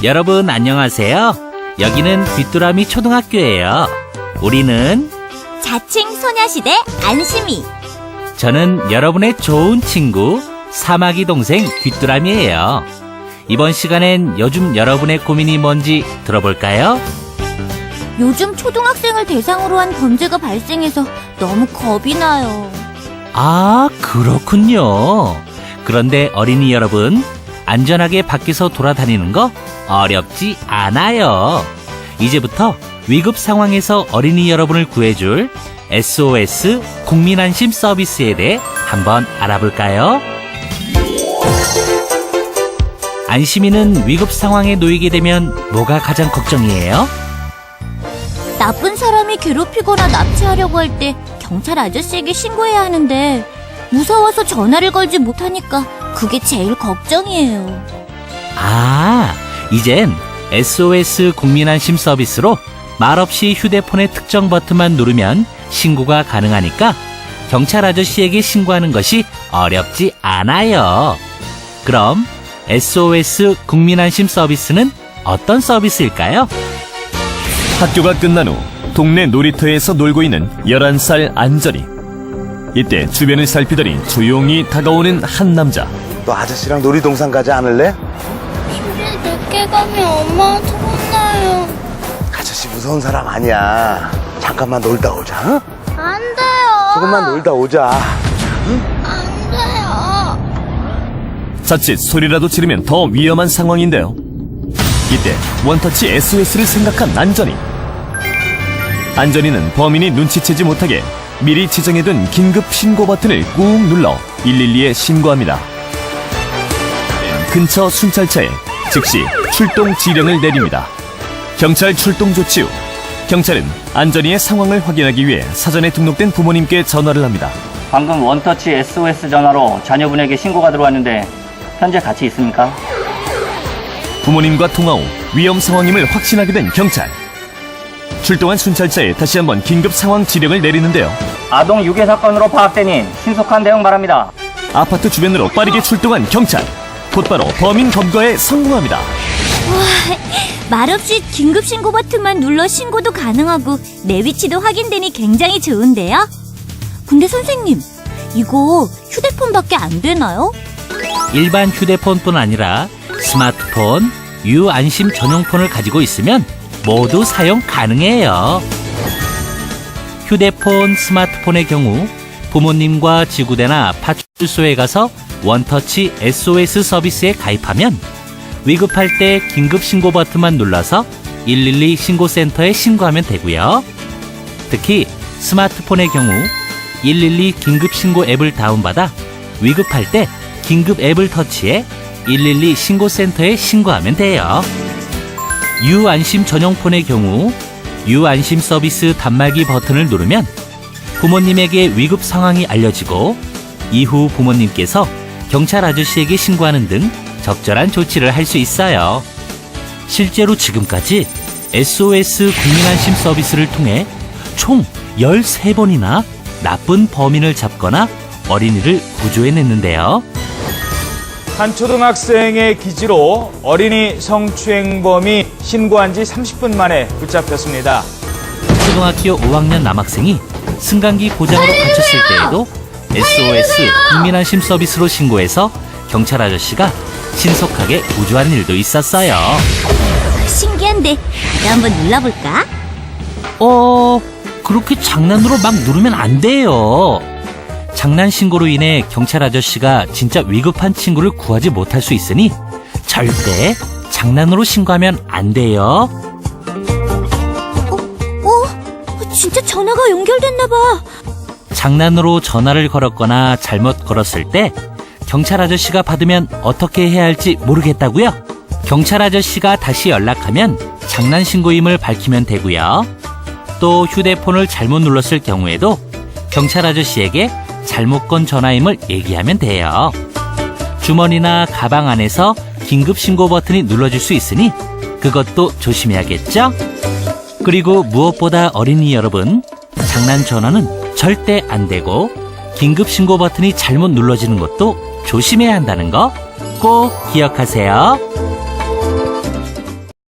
여러분 안녕하세요. 여기는 귀뚜라미 초등학교예요. 우리는 자칭 소녀시대 안심이. 저는 여러분의 좋은 친구 사마귀 동생 귀뚜라미예요. 이번 시간엔 요즘 여러분의 고민이 뭔지 들어볼까요? 요즘 초등학생을 대상으로 한 범죄가 발생해서 너무 겁이 나요. 아, 그렇군요. 그런데 어린이 여러분, 안전하게 밖에서 돌아다니는 거 어렵지 않아요. 이제부터 위급 상황에서 어린이 여러분을 구해줄 SOS 국민안심 서비스에 대해 한번 알아볼까요? 안심이는 위급 상황에 놓이게 되면 뭐가 가장 걱정이에요? 나쁜 사람이 괴롭히거나 납치하려고 할 때 경찰 아저씨에게 신고해야 하는데 무서워서 전화를 걸지 못하니까 그게 제일 걱정이에요. 아, 이젠 SOS 국민안심 서비스로 말없이 휴대폰의 특정 버튼만 누르면 신고가 가능하니까 경찰 아저씨에게 신고하는 것이 어렵지 않아요. 그럼 SOS 국민안심 서비스는 어떤 서비스일까요? 학교가 끝난 후 동네 놀이터에서 놀고 있는 11살 안전이. 이때 주변을 살피더니 조용히 다가오는 한 남자. 너 아저씨랑 놀이동산 가지 않을래? 집에 늦게 가면 엄마한테 혼나요. 아저씨 무서운 사람 아니야. 잠깐만 놀다 오자. 응? 안 돼요. 조금만 놀다 오자. 안 돼요. 자칫 소리라도 지르면 더 위험한 상황인데요. 이때 원터치 SOS를 생각한 안전이는 범인이 눈치채지 못하게 미리 지정해둔 긴급 신고 버튼을 꾹 눌러 112에 신고합니다. 근처 순찰차에 즉시 출동 지령을 내립니다. 경찰 출동 조치 후 경찰은 안전이의 상황을 확인하기 위해 사전에 등록된 부모님께 전화를 합니다. 방금 원터치 SOS 전화로 자녀분에게 신고가 들어왔는데 현재 같이 있습니까? 부모님과 통화 후 위험 상황임을 확신하게 된 경찰. 출동한 순찰차에 다시 한번 긴급 상황 지령을 내리는데요. 아동 유괴 사건으로 파악되니 신속한 대응 바랍니다. 아파트 주변으로 빠르게 출동한 경찰. 곧바로 범인 검거에 성공합니다. 말없이 긴급 신고 버튼만 눌러 신고도 가능하고 내 위치도 확인되니 굉장히 좋은데요? 근데 선생님, 이거 휴대폰밖에 안 되나요? 일반 휴대폰뿐 아니라 스마트폰, 유안심 전용폰을 가지고 있으면 모두 사용 가능해요. 휴대폰, 스마트폰의 경우 부모님과 지구대나 파출소에 가서 원터치 SOS 서비스에 가입하면 위급할 때 긴급 신고 버튼만 눌러서 112 신고센터에 신고하면 되고요. 특히 스마트폰의 경우 112 긴급 신고 앱을 다운받아 위급할 때 긴급 앱을 터치해 112 신고센터에 신고하면 돼요. 유안심 전용폰의 경우 유안심 서비스 단말기 버튼을 누르면 부모님에게 위급 상황이 알려지고 이후 부모님께서 경찰 아저씨에게 신고하는 등 적절한 조치를 할 수 있어요. 실제로 지금까지 SOS 국민안심 서비스를 통해 총 13번이나 나쁜 범인을 잡거나 어린이를 구조해냈는데요. 한 초등학생의 기지로 어린이 성추행범이 신고한 지 30분 만에 붙잡혔습니다. 초등학교 5학년 남학생이 승강기 고장으로 갇혔을 때에도 SOS 국민안심 서비스로 신고해서 경찰 아저씨가 신속하게 구조한 일도 있었어요. 신기한데 나도 한번 눌러볼까? 그렇게 장난으로 막 누르면 안 돼요. 장난 신고로 인해 경찰 아저씨가 진짜 위급한 친구를 구하지 못할 수 있으니 절대 장난으로 신고하면 안 돼요. 진짜 전화가 연결됐나 봐. 장난으로 전화를 걸었거나 잘못 걸었을 때 경찰 아저씨가 받으면 어떻게 해야 할지 모르겠다고요? 경찰 아저씨가 다시 연락하면 장난 신고임을 밝히면 되고요. 또 휴대폰을 잘못 눌렀을 경우에도 경찰 아저씨에게 잘못 건 전화임을 얘기하면 돼요. 주머니나 가방 안에서 긴급 신고 버튼이 눌러질 수 있으니 그것도 조심해야겠죠? 그리고 무엇보다 어린이 여러분, 장난 전화는 절대 안 되고 긴급 신고 버튼이 잘못 눌러지는 것도 조심해야 한다는 거 꼭 기억하세요.